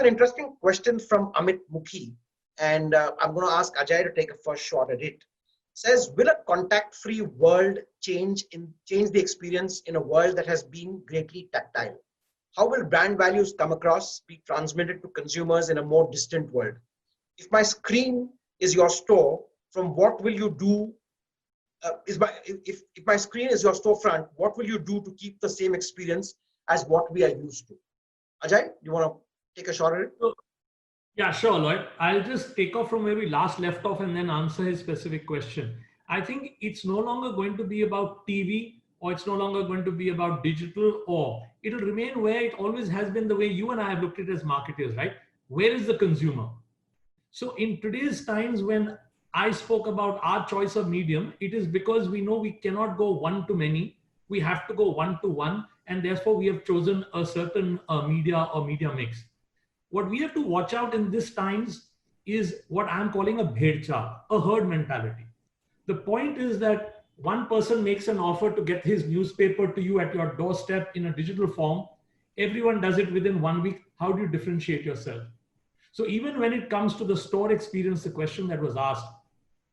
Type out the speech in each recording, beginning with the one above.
an interesting question from Amit Mukhi, and I'm going to ask Ajay to take a first shot at it. Says, will a contact-free world change the experience in a world that has been greatly tactile? How will brand values come across, be transmitted to consumers in a more distant world? If my screen is your store, from what will you do? If my screen is your storefront, what will you do to keep the same experience as what we are used to? Ajay, you want to take a shot at it? Yeah, sure, Lloyd. I'll just take off from where we last left off and then answer his specific question. I think it's no longer going to be about TV, or it's no longer going to be about digital, or it'll remain where it always has been, the way you and I have looked at it as marketers, right? Where is the consumer? So in today's times, when I spoke about our choice of medium, it is because we know we cannot go one to many. We have to go one to one, and therefore we have chosen a certain media or media mix. What we have to watch out in these times is what I'm calling a bhed chal, a herd mentality. The point is that one person makes an offer to get his newspaper to you at your doorstep in a digital form. Everyone does it within 1 week. How do you differentiate yourself? So even when it comes to the store experience, the question that was asked,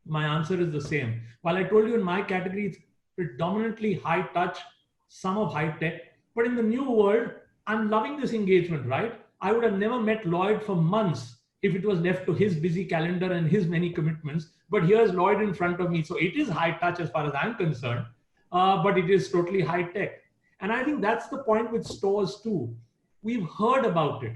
my answer is the same. While I told you in my category, it's predominantly high touch, some of high tech, but in the new world, I'm loving this engagement, right? I would have never met Lloyd for months if it was left to his busy calendar and his many commitments. But here's Lloyd in front of me. So it is high touch as far as I'm concerned, but it is totally high tech. And I think that's the point with stores too. We've heard about it.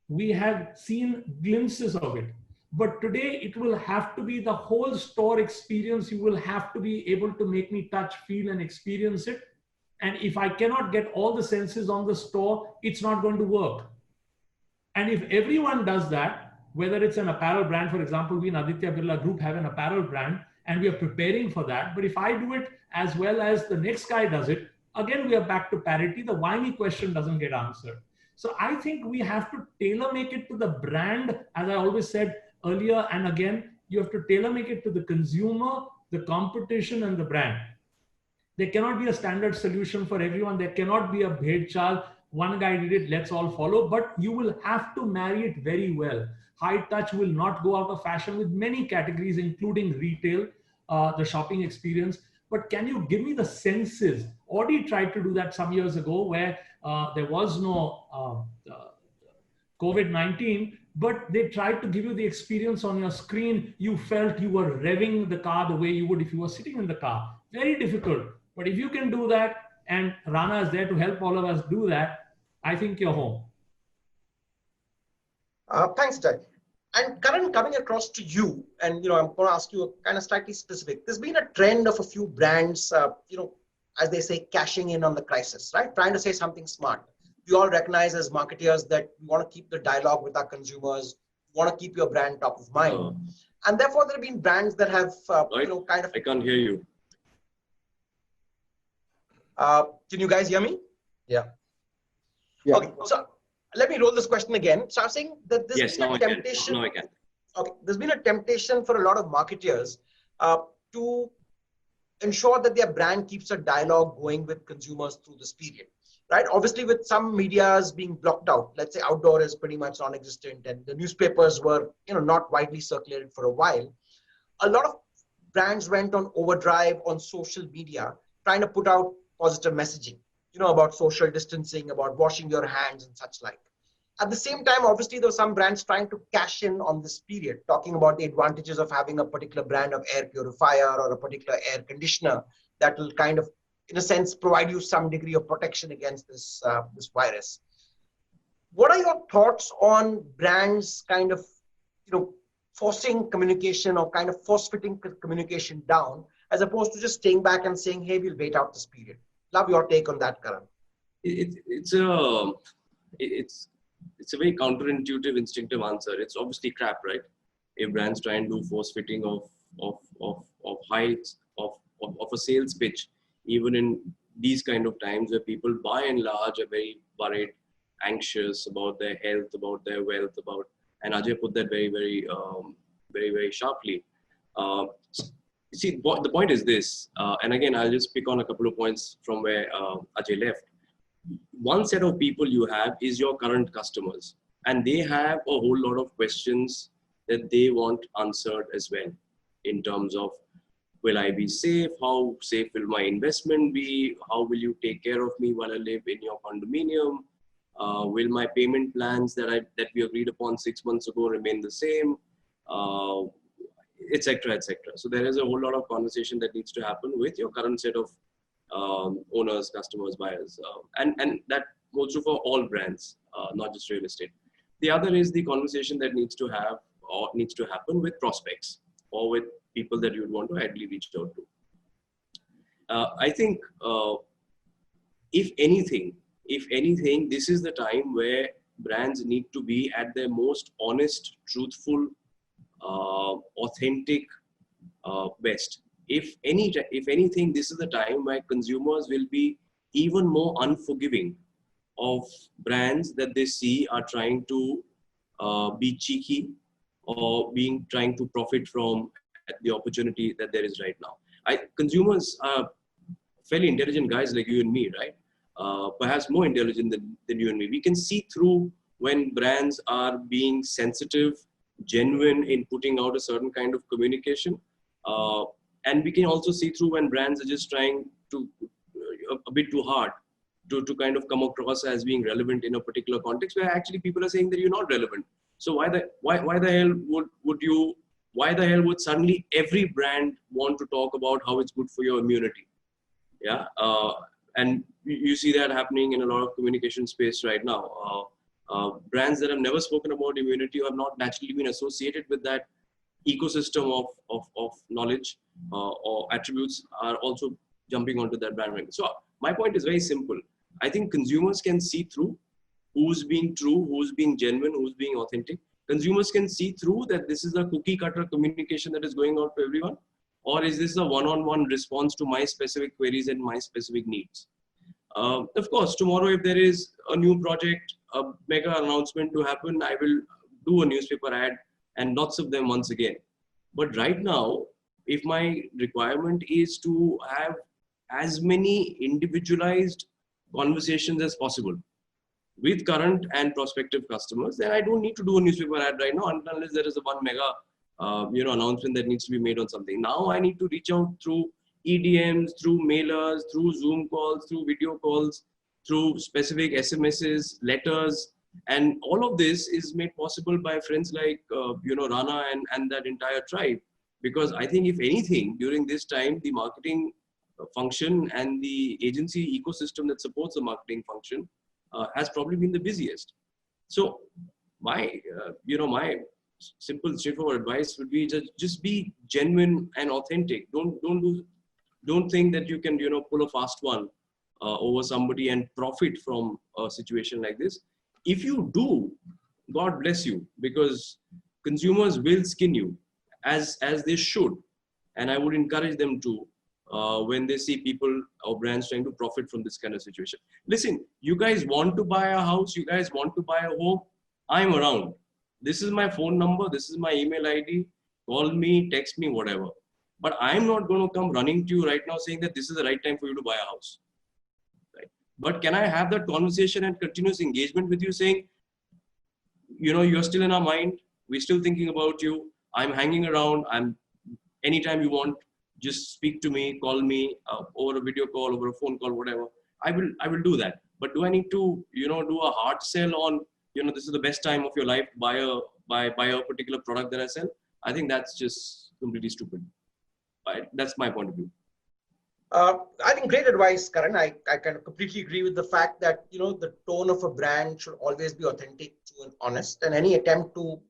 We have seen glimpses of it. But today it will have to be the whole store experience. You will have to be able to make me touch, feel, and experience it. And if I cannot get all the senses on the store, it's not going to work. And if everyone does that, whether it's an apparel brand, for example, we in Aditya Birla Group have an apparel brand, and we are preparing for that. But if I do it as well as the next guy does it, again, we are back to parity. The why me question doesn't get answered. So I think we have to tailor make it to the brand, as I always said earlier, and again, you have to tailor make it to the consumer, the competition, and the brand. There cannot be a standard solution for everyone. There cannot be a bhed chal. One guy did it, let's all follow, but you will have to marry it very well. High touch will not go out of fashion with many categories, including retail, the shopping experience. But can you give me the senses? Audi tried to do that some years ago where there was no COVID-19, but they tried to give you the experience on your screen. You felt you were revving the car the way you would if you were sitting in the car. Very difficult. But if you can do that, and Rana is there to help all of us do that, I think you're home. Thanks, Jai. And Karan, coming across to you, and I'm going to ask you a kind of slightly specific. There's been a trend of a few brands, as they say, cashing in on the crisis, right? Trying to say something smart. We all recognize as marketeers that we want to keep the dialogue with our consumers. We want to keep your brand top of mind, and therefore there have been brands that have, kind of. I can't hear you. Can you guys hear me? Yeah. Okay, so let me roll this question again. So I'm saying that there's been a temptation. Now I can. Okay, there's been a temptation for a lot of marketers to ensure that their brand keeps a dialogue going with consumers through this period, right? Obviously, with some medias being blocked out, let's say outdoor is pretty much non-existent, and the newspapers were, not widely circulated for a while. A lot of brands went on overdrive on social media, trying to put out positive messaging, about social distancing, about washing your hands and such like. At the same time, obviously, there were some brands trying to cash in on this period, talking about the advantages of having a particular brand of air purifier or a particular air conditioner that will kind of, in a sense, provide you some degree of protection against this virus. What are your thoughts on brands kind of, forcing communication or kind of force-fitting communication down, as opposed to just staying back and saying, hey, we'll wait out this period? Love your take on that, Karan. It's a very counterintuitive, instinctive answer. It's obviously crap, right? If brands try and do force fitting of heights of a sales pitch, even in these kind of times where people by and large are very worried, anxious about their health, about their wealth, and Ajay put that very, very, very, very sharply. See, the point is this, and again, I'll just pick on a couple of points from where Ajay left. One set of people you have is your current customers. and they have a whole lot of questions that they want answered as well, in terms of, will I be safe? How safe will my investment be? How will you take care of me while I live in your condominium? Will my payment plans that we agreed upon 6 months ago remain the same? Etc. etc. So there is a whole lot of conversation that needs to happen with your current set of owners, customers, buyers, and that goes true for all brands, not just real estate. The other is the conversation that needs to happen with prospects or with people that you would want to ideally reach out to. I think if anything, this is the time where brands need to be at their most honest, truthful, authentic best. If anything, this is the time where consumers will be even more unforgiving of brands that they see are trying to be cheeky or trying to profit from the opportunity that there is right now. Consumers are fairly intelligent guys like you and me, right? Perhaps more intelligent than you and me. We can see through when brands are being sensitive, genuine in putting out a certain kind of communication. And we can also see through when brands are just trying to a bit too hard to kind of come across as being relevant in a particular context where actually people are saying that you're not relevant. So why the hell would suddenly every brand want to talk about how it's good for your immunity? Yeah, and you see that happening in a lot of communication space right now. Brands that have never spoken about immunity or have not naturally been associated with that ecosystem of knowledge or attributes are also jumping onto that bandwagon. So my point is very simple. I think consumers can see through who's being true, who's being genuine, who's being authentic. Consumers can see through that this is a cookie cutter communication that is going out to everyone, or is this a one-on-one response to my specific queries and my specific needs? Of course, tomorrow if there is a new project, a mega announcement to happen, I will do a newspaper ad and lots of them once again. But right now, if my requirement is to have as many individualized conversations as possible with current and prospective customers, then I don't need to do a newspaper ad right now unless there is a one mega announcement that needs to be made on something. Now I need to reach out through EDMs, through mailers, through Zoom calls, through video calls, through specific SMSs, letters, and all of this is made possible by friends like Rana and that entire tribe. Because I think if anything, during this time, the marketing function and the agency ecosystem that supports the marketing function has probably been the busiest. So my simple, straightforward advice would be just be genuine and authentic. Don't think that you can pull a fast one over somebody and profit from a situation like this. If you do, God bless you, because consumers will skin you as they should, and I would encourage them to when they see people or brands trying to profit from this kind of situation. Listen, you guys want to buy a house, you guys want to buy a home, I'm around. This is my phone number, this is my email ID, call me, text me, whatever. But I'm not going to come running to you right now saying that this is the right time for you to buy a house. Right? But can I have that conversation and continuous engagement with you saying, you're still in our mind, we're still thinking about you, I'm hanging around, anytime you want, just speak to me, call me over a video call, over a phone call, whatever. I will do that. But do I need to, do a hard sell on, this is the best time of your life, buy a particular product that I sell? I think that's just completely stupid. That's my point of view. I think great advice, Karan. I kind of completely agree with the fact that, the tone of a brand should always be authentic, true and honest. And any attempt to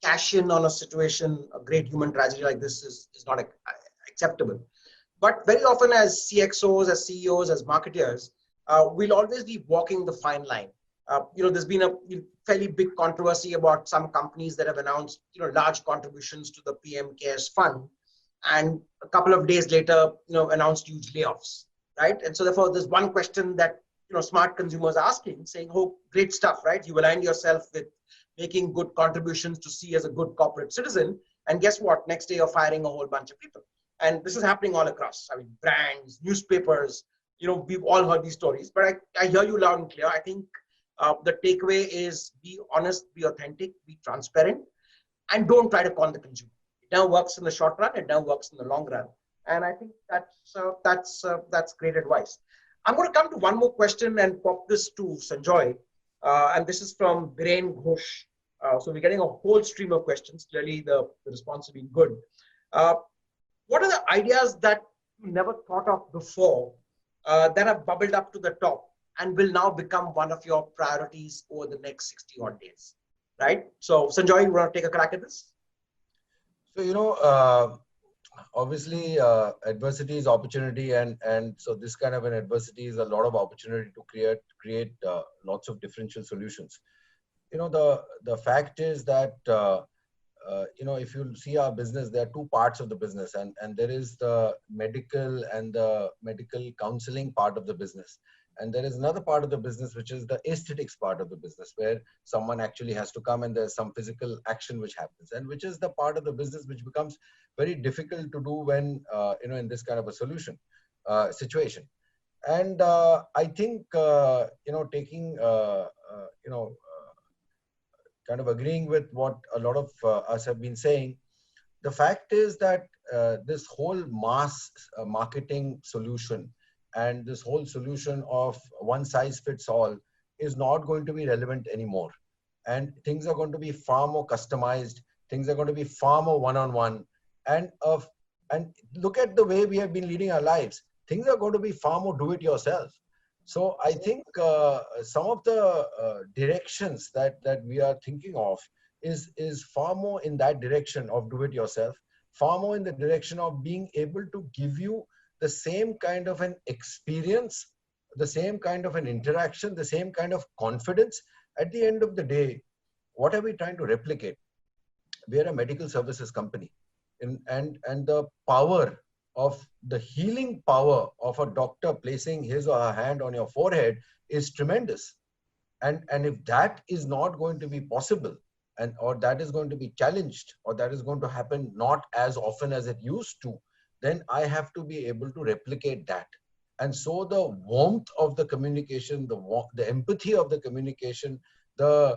cash in on a situation, a great human tragedy like this is not acceptable. But very often as CXOs, as CEOs, as marketers, we'll always be walking the fine line. There's been a fairly big controversy about some companies that have announced, large contributions to the PM Cares Fund, and a couple of days later, announced huge layoffs, right? And so therefore, there's one question that, smart consumers are asking, saying, oh, great stuff, right? You aligned yourself with making good contributions to see as a good corporate citizen. And guess what? Next day, you're firing a whole bunch of people. And this is happening all across. I mean, brands, newspapers, we've all heard these stories, but I hear you loud and clear. I think The takeaway is be honest, be authentic, be transparent, and don't try to con the consumer. It now works in the short run. It now works in the long run. And I think that's great advice. I'm going to come to one more question and pop this to Sanjoy. And this is from Biren Ghosh. So we're getting a whole stream of questions. Clearly, the response has been good. What are the ideas that you never thought of before that have bubbled up to the top and will now become one of your priorities over the next 60 odd days? Right? So, Sanjoy, you want to take a crack at this? So, obviously, adversity is opportunity, and so this kind of an adversity is a lot of opportunity to create lots of differential solutions. The fact is that if you see our business, there are two parts of the business, and there is the medical and the medical counseling part of the business. And there is another part of the business, which is the aesthetics part of the business, where someone actually has to come and there's some physical action which happens, and which is the part of the business which becomes very difficult to do when, in this kind of a situation. And I think, taking, kind of agreeing with what a lot of us have been saying, the fact is that this whole mass marketing solution and this whole solution of one size fits all is not going to be relevant anymore. And things are going to be far more customized. Things are going to be far more one-on-one. And look at the way we have been leading our lives. Things are going to be far more do-it-yourself. So I think some of the directions that we are thinking of is far more in that direction of do-it-yourself, far more in the direction of being able to give you the same kind of an experience, the same kind of an interaction, the same kind of confidence. At the end of the day, what are we trying to replicate? We are a medical services company, and the power of the healing power of a doctor placing his or her hand on your forehead is tremendous. And if that is not going to be possible, or that is going to be challenged, or that is going to happen not as often as it used to, then I have to be able to replicate that. And so the warmth of the communication, the empathy of the communication, the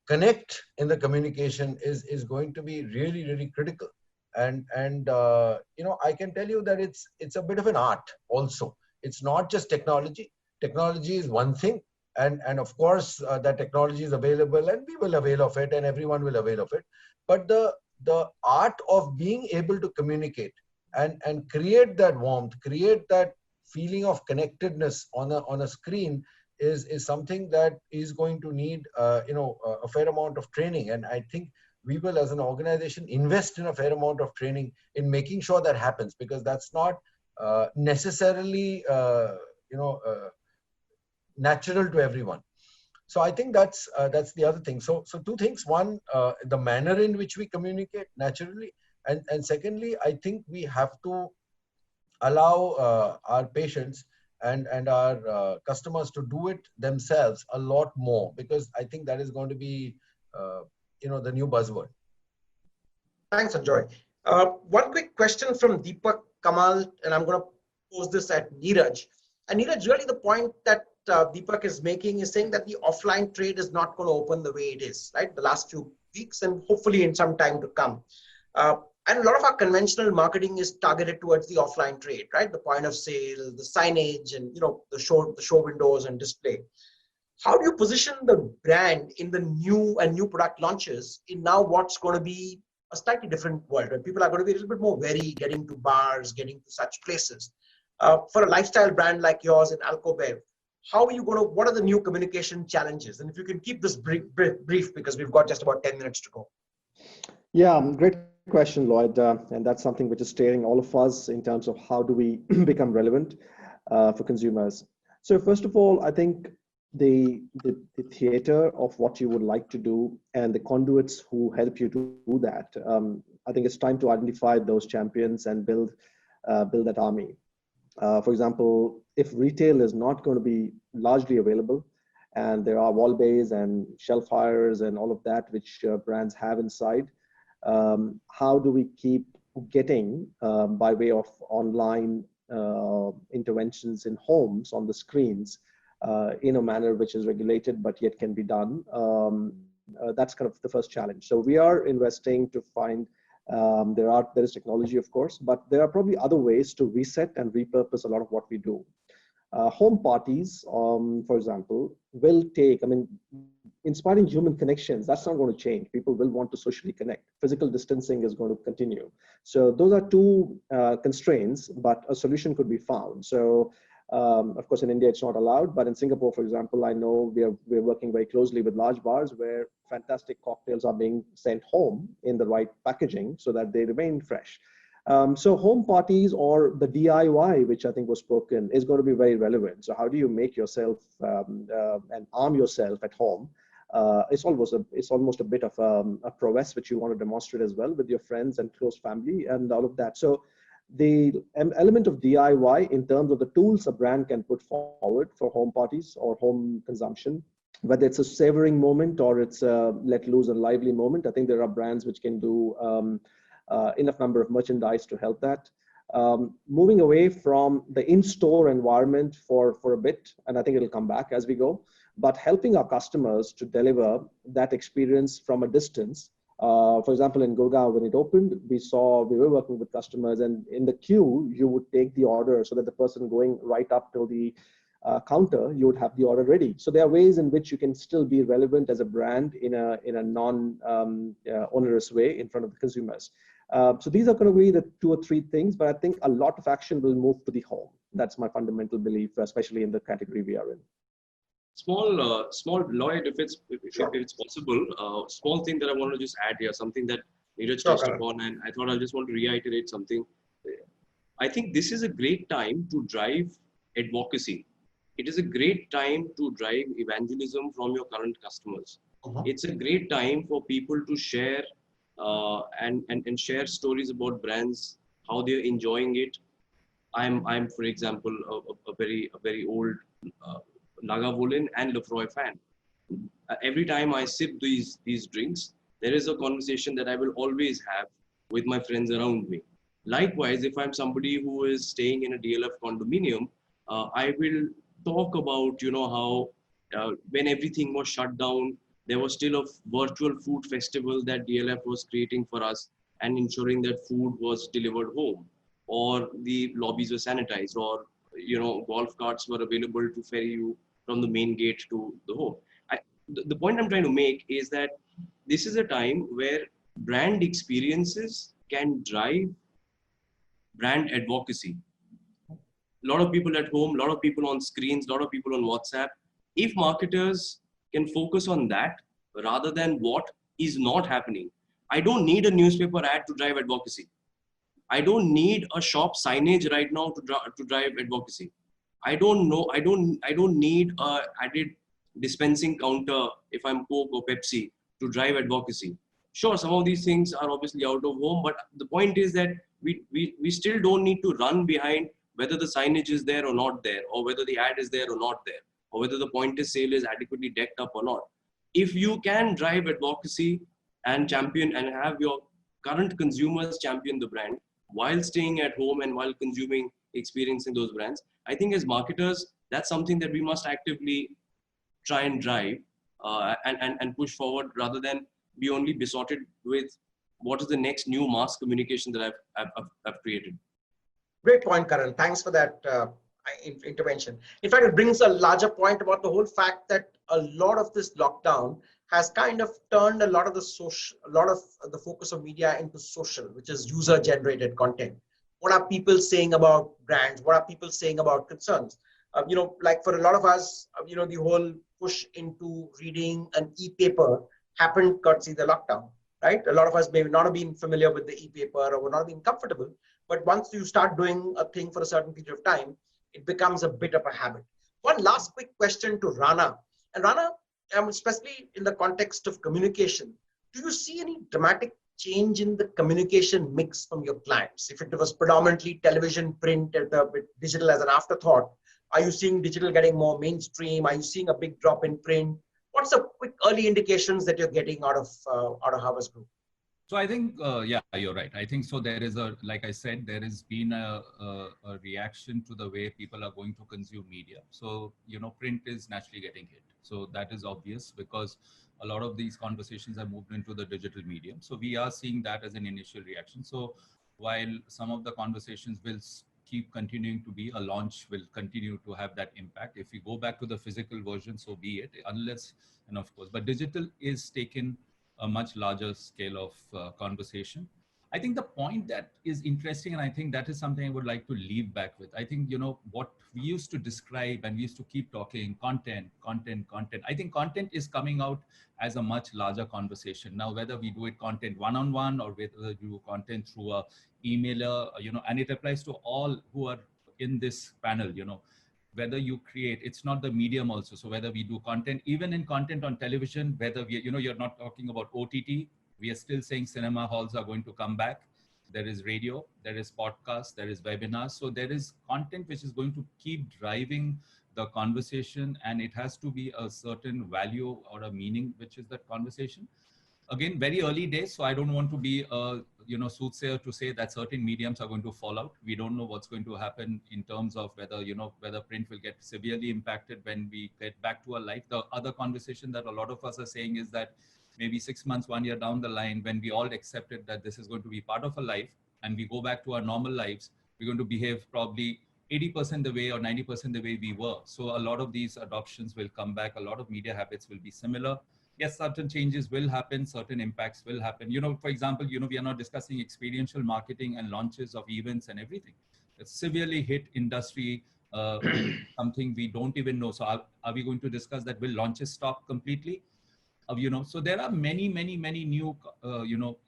connect in the communication is going to be really, really critical. And I can tell you that it's a bit of an art also. It's not just technology. Technology is one thing. And of course, that technology is available and we will avail of it and everyone will avail of it. But the art of being able to communicate and create that warmth, create that feeling of connectedness on a screen is something that is going to need a fair amount of training. And I think we will, as an organization, invest in a fair amount of training in making sure that happens, because that's not necessarily natural to everyone. So I think that's the other thing. So two things: one, the manner in which we communicate naturally. And secondly, I think we have to allow our patients and our customers to do it themselves a lot more, because I think that is going to be, the new buzzword. Thanks, Sanjoy. One quick question from Deepak Kamal, and I'm going to pose this at Neeraj. And Neeraj, really the point that Deepak is making is saying that the offline trade is not going to open the way it is, right? The last few weeks and hopefully in some time to come. And a lot of our conventional marketing is targeted towards the offline trade, right? The point of sale, the signage, and the show windows and display. How do you position the brand in the new product launches in now what's going to be a slightly different world, where people are going to be a little bit more wary getting to bars, getting to such places? For a lifestyle brand like yours in Alcobev, what are the new communication challenges? And if you can keep this brief, because we've got just about 10 minutes to go. Yeah, great question, Lloyd. And that's something which is staring all of us in terms of how do we become relevant for consumers. So first of all, I think the theater of what you would like to do and the conduits who help you to do that. I think it's time to identify those champions and build that army. For example, if retail is not going to be largely available, and there are wall bays and shelf hires and all of that which brands have inside, how do we keep getting by way of online interventions in homes on the screens in a manner which is regulated but yet can be done. That's kind of the first challenge. So we are investing to find, there is technology, of course, but there are probably other ways to reset and repurpose a lot of what we do. Home parties, for example, will take, I mean, inspiring human connections, that's not going to change. People will want to socially connect. Physical distancing is going to continue. So those are two constraints, but a solution could be found. So of course, in India, it's not allowed, but in Singapore, for example, I know we're working very closely with large bars where fantastic cocktails are being sent home in the right packaging so that they remain fresh. So home parties or the DIY, which I think was spoken, is going to be very relevant. So how do you make yourself and arm yourself at home? It's almost a bit of a prowess which you want to demonstrate as well with your friends and close family and all of that. So the element of DIY in terms of the tools a brand can put forward for home parties or home consumption, whether it's a savoring moment or it's a let loose and lively moment, I think there are brands which can do enough number of merchandise to help that. Moving away from the in-store environment for a bit, and I think it'll come back as we go, but helping our customers to deliver that experience from a distance. For example, in Gurgaon, when it opened, we were working with customers, and in the queue, you would take the order so that the person going right up to the counter, you would have the order ready. So there are ways in which you can still be relevant as a brand in a non-onerous way in front of the consumers. So these are going to be the 2 or 3 things, but I think a lot of action will move to the home. That's my fundamental belief, especially in the category we are in. Small Lloyd, if it's possible, small thing that I want to just add here, something that Neeraj touched upon, and I thought I just want to reiterate something. I think this is a great time to drive advocacy. It is a great time to drive evangelism from your current customers. It's a great time for people to share and share stories about brands, how they're enjoying it. I'm for example a very old Lagavulin and Lefroy fan. Every time I sip these drinks, there is a conversation that I will always have with my friends around me. Likewise, if I'm somebody who is staying in a DLF condominium, I will talk about how when everything was shut down, there was still a virtual food festival that DLF was creating for us and ensuring that food was delivered home, or the lobbies were sanitized, or golf carts were available to ferry you from the main gate to the home. The point I'm trying to make is that this is a time where brand experiences can drive brand advocacy. A lot of people at home, a lot of people on screens, a lot of people on WhatsApp. If marketers can focus on that rather than what is not happening, I don't need a newspaper ad to drive advocacy. I don't need a shop signage right now to drive advocacy. I don't need a added dispensing counter if I'm Coke or Pepsi to drive advocacy. Sure, some of these things are obviously out of home, but the point is that we still don't need to run behind whether the signage is there or not there, or whether the ad is there or not there, or whether the point of sale is adequately decked up or not. If you can drive advocacy and champion and have your current consumers champion the brand while staying at home and while experiencing those brands, I think as marketers, that's something that we must actively try and drive and push forward, rather than be only besotted with what is the next new mass communication that I've created. Great point, Karan. Thanks for that intervention. In fact, it brings a larger point about the whole fact that a lot of this lockdown has kind of turned a lot of the focus of media into social, which is user-generated content. What are people saying about brands? What are people saying about concerns? Like for a lot of us, the whole push into reading an e-paper happened courtesy of the lockdown, right? A lot of us may not have been familiar with the e-paper or were not being comfortable, but once you start doing a thing for a certain period of time, it becomes a bit of a habit. One last quick question to Rana. And Rana, especially in the context of communication, do you see any dramatic change in the communication mix from your clients? If it was predominantly television, print, with digital as an afterthought, are you seeing digital getting more mainstream? Are you seeing a big drop in print? What's the quick early indications that you're getting out of Havas Group? So I think, yeah, you're right. I think so. There is a, like I said, there has been a reaction to the way people are going to consume media. So, print is naturally getting hit. So that is obvious because a lot of these conversations have moved into the digital medium. So we are seeing that as an initial reaction. So while some of the conversations will keep continuing to be, a launch will continue to have that impact. If we go back to the physical version, so be it, unless, and of course, but digital is taken a much larger scale of conversation. I think the point that is interesting, and I think that is something I would like to leave back with. I think, what we used to describe and we used to keep talking content. I think content is coming out as a much larger conversation. Now, whether we do it content one-on-one or whether we do content through a emailer, and it applies to all who are in this panel, whether you create, it's not the medium also. So whether we do content, even in content on television, whether we, you're not talking about OTT, we are still saying cinema halls are going to come back. There is radio, there is podcast, there is webinars. So there is content which is going to keep driving the conversation, and it has to be a certain value or a meaning, which is that conversation. Again, very early days, so I don't want to be a soothsayer to say that certain mediums are going to fall out. We don't know what's going to happen in terms of whether whether print will get severely impacted when we get back to our life. The other conversation that a lot of us are saying is that maybe 6 months, 1 year down the line, when we all accepted that this is going to be part of our life and we go back to our normal lives, we're going to behave probably 80% the way or 90% the way we were. So a lot of these adoptions will come back. A lot of media habits will be similar. Yes, certain changes will happen, certain impacts will happen. For example, we are not discussing experiential marketing and launches of events and everything. It's severely hit industry, something we don't even know. So are we going to discuss that? Will launches stop completely? So there are many new,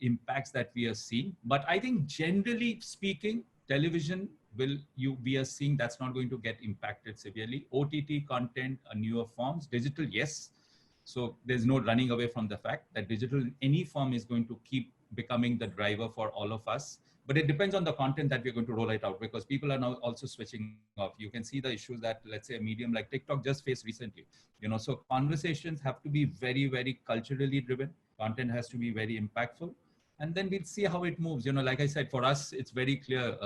impacts that we are seeing. But I think generally speaking, television we are seeing that's not going to get impacted severely. OTT content, newer forms, digital, yes. So there's no running away from the fact that digital in any form is going to keep becoming the driver for all of us. But it depends on the content that we're going to roll it out, because people are now also switching off. You can see the issues that, let's say, a medium like TikTok just faced recently. So conversations have to be very culturally driven. Content has to be very impactful. And then we'll see how it moves. Like I said, for us, it's very clear,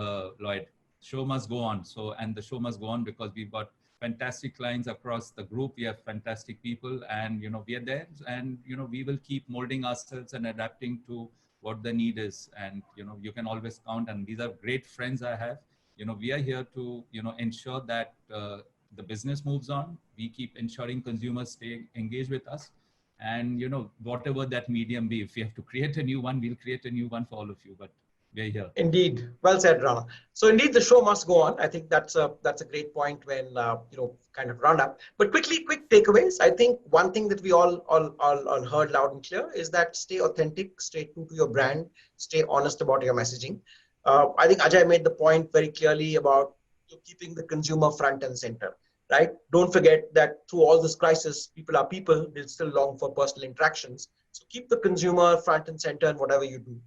Lloyd, show must go on. So, and the show must go on because we've got fantastic clients across the group. We have fantastic people, and we are there, and we will keep molding ourselves and adapting to what the need is. And you can always count, and these are great friends I have. We are here to ensure that the business moves on. We keep ensuring consumers stay engaged with us, and whatever that medium be, if we have to create a new one, we'll create a new one for all of you. But we're here. Indeed, well said, Rana. So indeed, the show must go on. I think that's a great point when kind of round up. But quick takeaways. I think one thing that we all heard loud and clear is that stay authentic, stay true to your brand, stay honest about your messaging. I think Ajay made the point very clearly about keeping the consumer front and center. Right? Don't forget that through all this crisis, people are people. They'll still long for personal interactions. So keep the consumer front and center in whatever you do.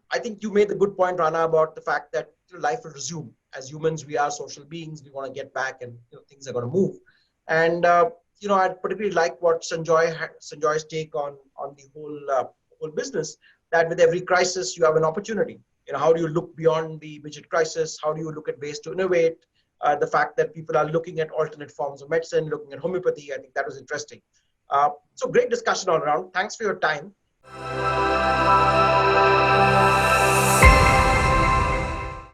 I think you made the good point, Rana, about the fact that life will resume. As humans, we are social beings. We want to get back, and things are going to move. And I particularly like what Sanjoy's take on the whole business. That with every crisis, you have an opportunity. How do you look beyond the immediate crisis? How do you look at ways to innovate? The fact that people are looking at alternate forms of medicine, looking at homeopathy, I think that was interesting. So great discussion all around. Thanks for your time.